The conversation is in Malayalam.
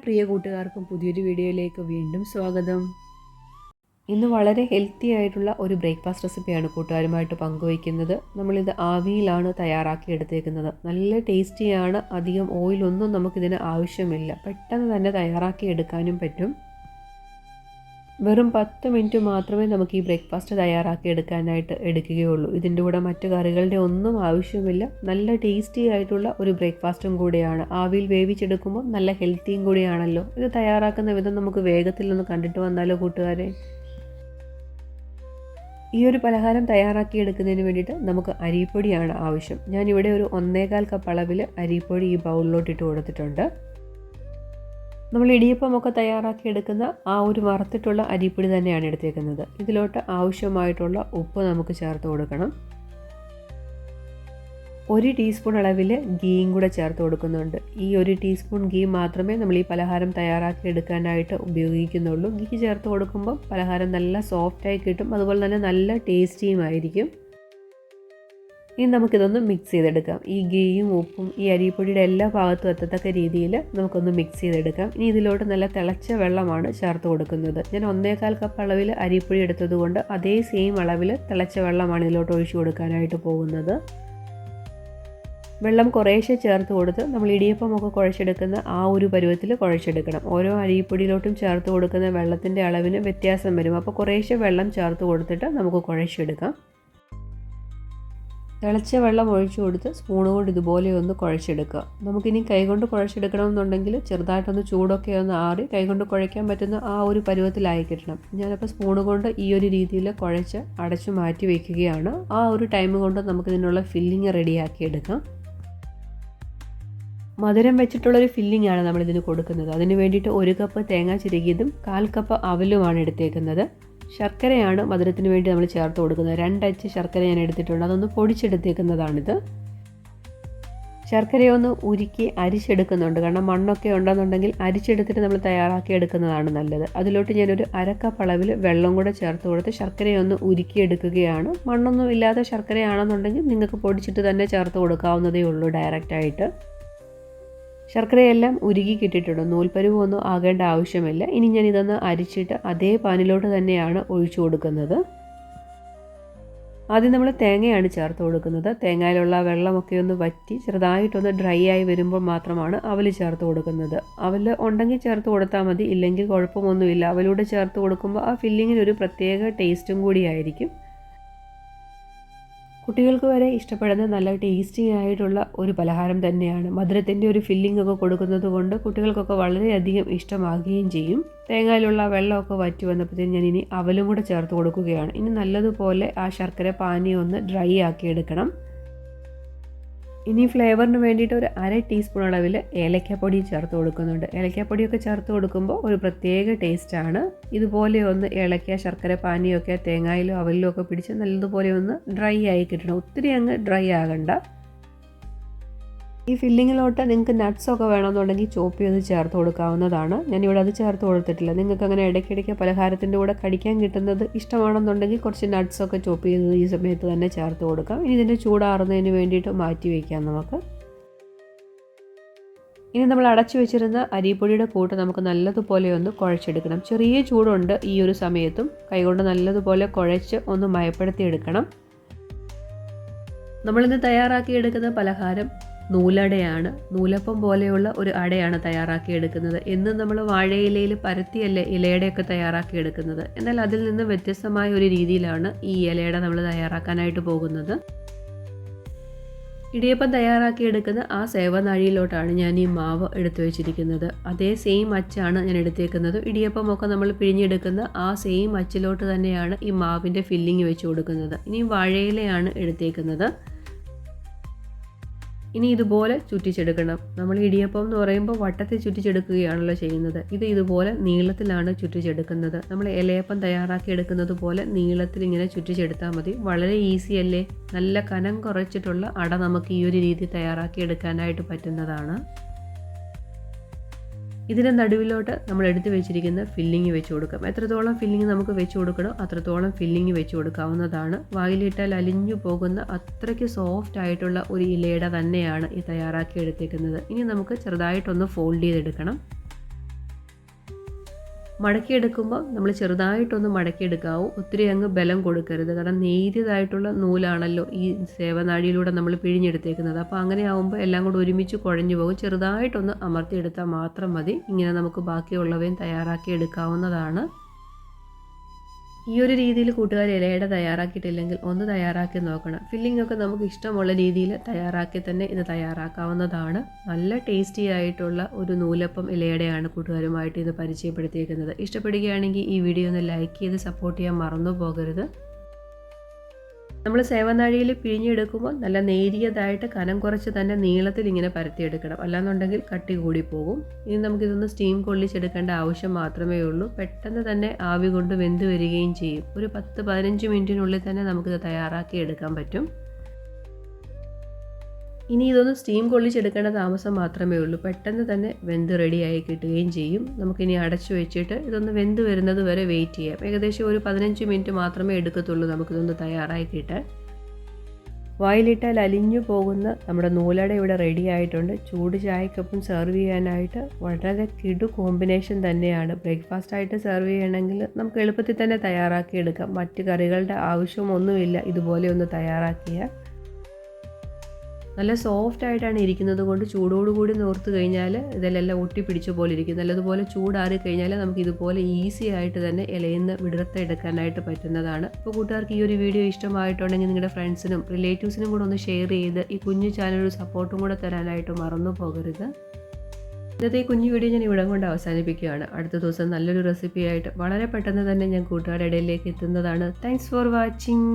പ്രിയ കൂട്ടുകാർക്കും പുതിയൊരു വീഡിയോയിലേക്ക് വീണ്ടും സ്വാഗതം. ഇന്ന് വളരെ ഹെൽത്തി ആയിട്ടുള്ള ഒരു ബ്രേക്ക്ഫാസ്റ്റ് റെസിപ്പിയാണ് കൂട്ടുകാരുമായിട്ട് പങ്കുവയ്ക്കുന്നത്. നമ്മളിത് ആവിയിലാണ് തയ്യാറാക്കി എടുത്തേക്കുന്നത്. നല്ല ടേസ്റ്റിയാണ്. അധികം ഓയിലൊന്നും നമുക്കിതിന് ആവശ്യമില്ല. പെട്ടെന്ന് തന്നെ തയ്യാറാക്കി എടുക്കാനും പറ്റും. വെറും 10 മിനിറ്റ് മാത്രമേ നമുക്ക് ഈ ബ്രേക്ക്ഫാസ്റ്റ് തയ്യാറാക്കി എടുക്കാനായിട്ട് എടുക്കുകയുള്ളൂ. ഇതിൻ്റെ കൂടെ മറ്റു കറികളുടെ ഒന്നും ആവശ്യമില്ല. നല്ല ടേസ്റ്റി ആയിട്ടുള്ള ഒരു ബ്രേക്ക്ഫാസ്റ്റും കൂടിയാണ്. ആവിയിൽ വേവിച്ചെടുക്കുമ്പോൾ നല്ല ഹെൽത്തിയും കൂടിയാണല്ലോ. ഇത് തയ്യാറാക്കുന്ന വിധം നമുക്ക് വേഗത്തിൽ ഒന്ന് കണ്ടിട്ട് വന്നാലോ കൂട്ടുകാരെ. ഈ ഒരു പലഹാരം തയ്യാറാക്കി എടുക്കുന്നതിന് വേണ്ടിയിട്ട് നമുക്ക് അരിപ്പൊടിയാണ് ആവശ്യം. ഞാനിവിടെ ഒരു 1.25 കപ്പ് അളവിൽ അരിപ്പൊടി ഈ ബൗളിലോട്ട് ഇട്ട് കൊടുത്തിട്ടുണ്ട്. നമ്മൾ ഇടിയപ്പമൊക്കെ തയ്യാറാക്കി എടുക്കുന്ന ആ ഒരു വറുത്തിട്ടുള്ള അരിപ്പൊടി തന്നെയാണ് എടുത്തേക്കുന്നത്. ഇതിലോട്ട് ആവശ്യമായിട്ടുള്ള ഉപ്പ് നമുക്ക് ചേർത്ത് കൊടുക്കണം. 1 ടീസ്പൂൺ അളവിൽ ഗീയും കൂടെ ചേർത്ത് കൊടുക്കുന്നുണ്ട്. ഈ 1 ടീസ്പൂൺ ഗീ മാത്രമേ നമ്മൾ ഈ പലഹാരം തയ്യാറാക്കി എടുക്കാനായിട്ട് ഉപയോഗിക്കുന്നുള്ളൂ. ഗീ ചേർത്ത് കൊടുക്കുമ്പോൾ പലഹാരം നല്ല സോഫ്റ്റായി കിട്ടും. അതുപോലെ തന്നെ നല്ല ടേസ്റ്റിയുമായിരിക്കും. ഇനി നമുക്കിതൊന്ന് മിക്സ് ചെയ്തെടുക്കാം. ഈ ഗീയും ഉപ്പും ഈ അരിപ്പൊടിയുടെ എല്ലാ ഭാഗത്തും എത്തത്തക്ക രീതിയിൽ നമുക്കൊന്ന് മിക്സ് ചെയ്തെടുക്കാം. ഇനി ഇതിലോട്ട് നല്ല തിളച്ച വെള്ളമാണ് ചേർത്ത് കൊടുക്കുന്നത്. ഞാൻ 1.25 കപ്പ് അളവിൽ അരിപ്പൊടി എടുത്തതുകൊണ്ട് അതേ സെയിം അളവിൽ തിളച്ച വെള്ളമാണ് ഇതിലോട്ട് ഒഴിച്ചു കൊടുക്കാനായിട്ട് പോകുന്നത്. വെള്ളം കുറേശ്ശെ ചേർത്ത് കൊടുത്ത് നമ്മൾ ഇടിയപ്പമൊക്കെ കുഴച്ചെടുക്കുന്ന ആ ഒരു പരുവത്തിൽ കുഴച്ചെടുക്കണം. ഓരോ അരിപ്പൊടിയിലോട്ടും ചേർത്ത് കൊടുക്കുന്ന വെള്ളത്തിൻ്റെ അളവിന് വ്യത്യാസം വരും. അപ്പോൾ കുറേശ്ശെ വെള്ളം ചേർത്ത് കൊടുത്തിട്ട് നമുക്ക് കുഴച്ചെടുക്കാം. തിളച്ച വെള്ളം ഒഴിച്ചു കൊടുത്ത് സ്പൂൺ കൊണ്ട് ഇതുപോലെ ഒന്ന് കുഴച്ചെടുക്കുക. നമുക്കിനി കൈകൊണ്ട് കുഴച്ചെടുക്കണമെന്നുണ്ടെങ്കിൽ ചെറുതായിട്ടൊന്ന് ചൂടൊക്കെ ഒന്ന് ആറി കൈകൊണ്ട് കുഴയ്ക്കാൻ പറ്റുന്ന ആ ഒരു പരുവത്തിലായി കിട്ടണം. ഞാനപ്പോൾ സ്പൂൺ കൊണ്ട് ഈ ഒരു രീതിയിൽ കുഴച്ച് അടച്ചു മാറ്റി വയ്ക്കുകയാണ്. ആ ഒരു ടൈം കൊണ്ട് നമുക്കിതിനുള്ള ഫില്ലിങ് റെഡിയാക്കി എടുക്കാം. മധുരം വെച്ചിട്ടുള്ളൊരു ഫില്ലിംഗ് ആണ് നമ്മളിതിന് കൊടുക്കുന്നത്. അതിന് വേണ്ടിയിട്ട് 1 കപ്പ് തേങ്ങ ചിരകിയതും 1/4 കപ്പ് അവലുമാണ് എടുത്തേക്കുന്നത്. ശർക്കരയാണ് മധുരത്തിന് വേണ്ടി നമ്മൾ ചേർത്ത് കൊടുക്കുന്നത്. 2 അച്ച് ശർക്കര ഞാൻ എടുത്തിട്ടുണ്ട്. അതൊന്ന് പൊടിച്ചെടുത്തേക്കുന്നതാണിത്. ശർക്കരയൊന്ന് ഉരുക്കി അരിച്ചെടുക്കുന്നുണ്ട്. കാരണം മണ്ണൊക്കെ ഉണ്ടെന്നുണ്ടെങ്കിൽ അരിച്ചെടുത്തിട്ട് നമ്മൾ തയ്യാറാക്കി എടുക്കുന്നതാണ് നല്ലത്. അതിലോട്ട് ഞാനൊരു 1/2 കപ്പ് അളവിൽ വെള്ളം കൂടെ ചേർത്ത് കൊടുത്ത് ശർക്കരയൊന്ന് ഉരുക്കിയെടുക്കുകയാണ്. മണ്ണൊന്നും ഇല്ലാത്ത ശർക്കരയാണെന്നുണ്ടെങ്കിൽ നിങ്ങൾക്ക് പൊടിച്ചിട്ട് തന്നെ ചേർത്ത് കൊടുക്കാവുന്നതേ ഉള്ളൂ ഡയറക്റ്റായിട്ട്. ശർക്കരയെല്ലാം ഉരുകി കിട്ടിയിട്ടുണ്ട്. നൂൽപ്പരുവൊന്നും ആകേണ്ട ആവശ്യമില്ല. ഇനി ഞാൻ ഇതൊന്ന് അരിച്ചിട്ട് അതേ പാനിലോട്ട് തന്നെയാണ് ഒഴിച്ചു കൊടുക്കുന്നത്. ആദ്യം നമ്മൾ തേങ്ങയാണ് ചേർത്ത് കൊടുക്കുന്നത്. തേങ്ങയിലുള്ള വെള്ളമൊക്കെ ഒന്ന് വറ്റി ചെറുതായിട്ടൊന്ന് ഡ്രൈ ആയി വരുമ്പോൾ മാത്രമാണ് അവൽ ചേർത്ത് കൊടുക്കുന്നത്. അവൽ ഉണ്ടെങ്കിൽ ചേർത്ത് കൊടുത്താൽ മതി, ഇല്ലെങ്കിൽ കുഴപ്പമൊന്നുമില്ല. അവലൂടെ ചേർത്ത് കൊടുക്കുമ്പോൾ ആ ഫില്ലിങ്ങിനൊരു പ്രത്യേക ടേസ്റ്റും കൂടിയായിരിക്കും. കുട്ടികൾക്ക് വരെ ഇഷ്ടപ്പെടുന്ന നല്ല ടേസ്റ്റി ആയിട്ടുള്ള ഒരു പലഹാരം തന്നെയാണ്. മധുരത്തിൻ്റെ ഒരു ഫില്ലിംഗ് ഒക്കെ കൊടുക്കുന്നത് കൊണ്ട് കുട്ടികൾക്കൊക്കെ വളരെയധികം ഇഷ്ടമാകുകയും ചെയ്യും. തേങ്ങയിലുള്ള വെള്ളമൊക്കെ വറ്റി വന്നപ്പോഴത്തേക്കും ഞാൻ ഇനി അവലും കൂടെ ചേർത്ത് കൊടുക്കുകയാണ്. ഇനി നല്ലതുപോലെ ആ ശർക്കര പാനി ഒന്ന് ഡ്രൈ ആക്കി എടുക്കണം. ഇനി ഫ്ലേവറിന് വേണ്ടിയിട്ട് ഒരു 1/2 ടീസ്പൂൺ അളവിൽ ഏലക്കാപ്പൊടി ചേർത്ത് കൊടുക്കുന്നുണ്ട്. ഏലക്കാപ്പൊടിയൊക്കെ ചേർത്ത് കൊടുക്കുമ്പോൾ ഒരു പ്രത്യേക ടേസ്റ്റാണ്. ഇതുപോലെ ഒന്ന് ഏലക്ക ശർക്കര പാനിയൊക്കെ തേങ്ങയിലും അവലിലും ഒക്കെ പിടിച്ച് നല്ലതുപോലെ ഒന്ന് ഡ്രൈ ആയി കിട്ടണം. ഒത്തിരി അങ്ങ് ഡ്രൈ ആകണ്ട. ഈ ഫില്ലിങ്ങിലോട്ട് നിങ്ങൾക്ക് നട്ട്സൊക്കെ വേണമെന്നുണ്ടെങ്കിൽ ചോപ്പ് ചെയ്ത് ചേർത്ത് കൊടുക്കാവുന്നതാണ്. ഞാനിവിടെ അത് ചേർത്ത് കൊടുത്തിട്ടില്ല. നിങ്ങൾക്ക് അങ്ങനെ ഇടയ്ക്കിടയ്ക്ക് പലഹാരത്തിൻ്റെ കൂടെ കടിക്കാൻ കിട്ടുന്നത് ഇഷ്ടമാണെന്നുണ്ടെങ്കിൽ കുറച്ച് നട്ട്സൊക്കെ ചോപ്പ് ചെയ്ത് ഈ സമയത്ത് തന്നെ ചേർത്ത് കൊടുക്കാം. ഇനി ഇതിൻ്റെ ചൂടാറുന്നതിന് വേണ്ടിയിട്ട് മാറ്റി വയ്ക്കാം നമുക്ക്. ഇനി നമ്മൾ അടച്ചു വെച്ചിരുന്ന അരിപ്പൊടിയുടെ കൂട്ട് നമുക്ക് നല്ലതുപോലെ ഒന്ന് കുഴച്ചെടുക്കണം. ചെറിയ ചൂടുണ്ട് ഈ ഒരു സമയത്തും. കൈകൊണ്ട് നല്ലതുപോലെ കുഴച്ച് ഒന്ന് മയപ്പെടുത്തി എടുക്കണം. നമ്മളിന്ന് തയ്യാറാക്കി എടുക്കുന്ന പലഹാരം നൂലടയാണ്. നൂലപ്പം പോലെയുള്ള ഒരു അടയാണ് തയ്യാറാക്കി എടുക്കുന്നത്. എന്നും നമ്മൾ വാഴയിലയിൽ പരത്തിയല്ലേ ഇലയുടെയൊക്കെ തയ്യാറാക്കി എടുക്കുന്നത്. എന്നാൽ അതിൽ നിന്ന് വ്യത്യസ്തമായ ഒരു രീതിയിലാണ് ഈ ഇലയുടെ നമ്മൾ തയ്യാറാക്കാനായിട്ട് പോകുന്നത്. ഇടിയപ്പം തയ്യാറാക്കി എടുക്കുന്ന ആ സേവനാഴിയിലോട്ടാണ് ഞാൻ ഈ മാവ് എടുത്തു വെച്ചിരിക്കുന്നത്. അതേ സെയിം അച്ചാണ് ഞാൻ എടുത്തേക്കുന്നത്. ഇടിയപ്പമൊക്കെ നമ്മൾ പിഴിഞ്ഞെടുക്കുന്ന ആ സെയിം അച്ചിലോട്ട് തന്നെയാണ് ഈ മാവിൻ്റെ ഫില്ലിങ് വെച്ച് കൊടുക്കുന്നത്. ഇനി വാഴയിലയാണ് എടുത്തേക്കുന്നത്. ഇനി ഇതുപോലെ ചുറ്റിച്ചെടുക്കണം. നമ്മൾ ഇടിയപ്പം എന്ന് പറയുമ്പോൾ വട്ടത്തിൽ ചുറ്റിച്ചെടുക്കുകയാണല്ലോ ചെയ്യുന്നത്. ഇത് ഇതുപോലെ നീളത്തിലാണ് ചുറ്റിച്ചെടുക്കുന്നത്. നമ്മൾ ഇലയപ്പം തയ്യാറാക്കി എടുക്കുന്നത് പോലെ നീളത്തിൽ ഇങ്ങനെ ചുറ്റിച്ചെടുത്താൽ മതി. വളരെ ഈസി അല്ലേ. നല്ല കനം കുറച്ചിട്ടുള്ള അട നമുക്ക് ഈ ഒരു രീതി തയ്യാറാക്കി എടുക്കാനായിട്ട് പറ്റുന്നതാണ്. ഇതിൻ്റെ നടുവിലോട്ട് നമ്മൾ എടുത്ത് വെച്ചിരിക്കുന്ന ഫില്ലിങ് വെച്ച് കൊടുക്കാം. എത്രത്തോളം ഫില്ലിങ് നമുക്ക് വെച്ച് കൊടുക്കണോ അത്രത്തോളം ഫില്ലിങ് വെച്ച് കൊടുക്കാവുന്നതാണ്. വായിലിട്ടാൽ അലിഞ്ഞു പോകുന്ന അത്രയ്ക്ക് സോഫ്റ്റ് ആയിട്ടുള്ള ഒരു ഇലയുടെ തന്നെയാണ് ഈ തയ്യാറാക്കി എടുത്തേക്കുന്നത്. ഇനി നമുക്ക് ചെറുതായിട്ടൊന്ന് ഫോൾഡ് ചെയ്തെടുക്കണം. മടക്കിയെടുക്കുമ്പോൾ നമ്മൾ ചെറുതായിട്ടൊന്ന് മടക്കിയെടുക്കാവൂ, ഒത്തിരി അങ്ങ് ബലം കൊടുക്കരുത്. കാരണം നേരിയതായിട്ടുള്ള നൂലാണല്ലോ ഈ സേവനാഴിയിലൂടെ നമ്മൾ പിഴിഞ്ഞെടുത്തേക്കുന്നത്. അപ്പോൾ അങ്ങനെ ആകുമ്പോൾ എല്ലാം കൂടെ ഒരുമിച്ച് കുഴഞ്ഞു പോകും. ചെറുതായിട്ടൊന്ന് അമർത്തിയെടുത്താൽ മാത്രം മതി. ഇങ്ങനെ നമുക്ക് ബാക്കിയുള്ളവയും തയ്യാറാക്കി എടുക്കാവുന്നതാണ്. ഈ ഒരു രീതിയിൽ കൂട്ടുകാർ ഇലയട തയ്യാറാക്കിയിട്ടില്ലെങ്കിൽ ഒന്ന് തയ്യാറാക്കി നോക്കണം. ഫില്ലിംഗ് ഒക്കെ നമുക്ക് ഇഷ്ടമുള്ള രീതിയിൽ തയ്യാറാക്കി തന്നെ ഇത് തയ്യാറാക്കാവുന്നതാണ്. നല്ല ടേസ്റ്റി ആയിട്ടുള്ള ഒരു നൂലപ്പം ഇലയടയാണ് കൂട്ടുകാരുമായിട്ട് ഇത് പരിചയപ്പെടുത്തിയിരിക്കുന്നത്. ഇഷ്ടപ്പെടുകയാണെങ്കിൽ ഈ വീഡിയോ ഒന്ന് ലൈക്ക് ചെയ്ത് സപ്പോർട്ട് ചെയ്യാൻ മറന്നു പോകരുത്. നമ്മൾ സേവനാഴിയിൽ പിഴിഞ്ഞെടുക്കുമ്പോൾ നല്ല നേരിയതായിട്ട് കനം കുറച്ച് തന്നെ നീളത്തിൽ ഇങ്ങനെ പരത്തിയെടുക്കണം, അല്ലാന്നുണ്ടെങ്കിൽ കട്ടി കൂടി പോകും. ഇനി നമുക്കിതൊന്ന് സ്റ്റീം കൊള്ളിച്ചെടുക്കേണ്ട ആവശ്യം മാത്രമേ ഉള്ളൂ. പെട്ടെന്ന് തന്നെ ആവി കൊണ്ട് വെന്ത് വരികയും ചെയ്യും. ഒരു 10-15 മിനിറ്റിനുള്ളിൽ തന്നെ നമുക്കിത് തയ്യാറാക്കി എടുക്കാൻ പറ്റും. ഇനി ഇതൊന്ന് സ്റ്റീം കൊള്ളിച്ചെടുക്കേണ്ട താമസം മാത്രമേ ഉള്ളൂ. പെട്ടെന്ന് തന്നെ വെന്ത് റെഡിയായി കിട്ടുകയും ചെയ്യും. നമുക്കിനി അടച്ചു വെച്ചിട്ട് ഇതൊന്ന് വെന്ത് വരുന്നത് വരെ വെയിറ്റ് ചെയ്യാം. ഏകദേശം ഒരു 15 മിനിറ്റ് മാത്രമേ എടുക്കത്തുള്ളൂ നമുക്കിതൊന്ന് തയ്യാറായി കിട്ടാൻ. വായിലിട്ടാൽ അലിഞ്ഞു പോകുന്ന നമ്മുടെ നൂലട ഇവിടെ റെഡി ആയിട്ടുണ്ട്. ചൂട് ചായക്കൊപ്പം സെർവ് ചെയ്യാനായിട്ട് വളരെ കിടു കോമ്പിനേഷൻ തന്നെയാണ്. ബ്രേക്ക്ഫാസ്റ്റായിട്ട് സെർവ് ചെയ്യണമെങ്കിൽ നമുക്ക് എളുപ്പത്തിൽ തന്നെ തയ്യാറാക്കി എടുക്കാം. മറ്റ് കറികളുടെ ആവശ്യമൊന്നുമില്ല ഇതുപോലെ ഒന്ന് തയ്യാറാക്കിയാൽ. നല്ല സോഫ്റ്റ് ആയിട്ടാണ് ഇരിക്കുന്നത് കൊണ്ട് ചൂടോടുകൂടി നോർത്ത് കഴിഞ്ഞാൽ ഇതിലെല്ലാം ഒട്ടിപ്പിടിച്ച പോലെ ഇരിക്കും. നല്ലതുപോലെ ചൂടാറി കഴിഞ്ഞാൽ നമുക്ക് ഇതുപോലെ ഈസി ആയിട്ട് തന്നെ ഇലയിൽ നിന്ന് വിടർത്തെടുക്കാനായിട്ട് പറ്റുന്നതാണ്. അപ്പോൾ കൂട്ടുകാർക്ക് ഈ ഒരു വീഡിയോ ഇഷ്ടമായിട്ടുണ്ടെങ്കിൽ നിങ്ങളുടെ ഫ്രണ്ട്സിനും റിലേറ്റീവ്സിനും കൂടെ ഒന്ന് ഷെയർ ചെയ്ത് ഈ കുഞ്ഞു ചാനലൊരു സപ്പോർട്ടും കൂടെ തരാനായിട്ട് മറന്നു പോകരുത്. ഇന്നത്തെ ഈ കുഞ്ഞു വീഡിയോ ഞാൻ ഇവിടെ കൊണ്ട് അവസാനിപ്പിക്കുകയാണ്. അടുത്ത ദിവസം നല്ലൊരു റെസിപ്പിയായിട്ട് വളരെ പെട്ടെന്ന് തന്നെ ഞാൻ കൂട്ടുകാരുടെ ഇടയിലേക്ക് എത്തുന്നതാണ്. Thanks for watching.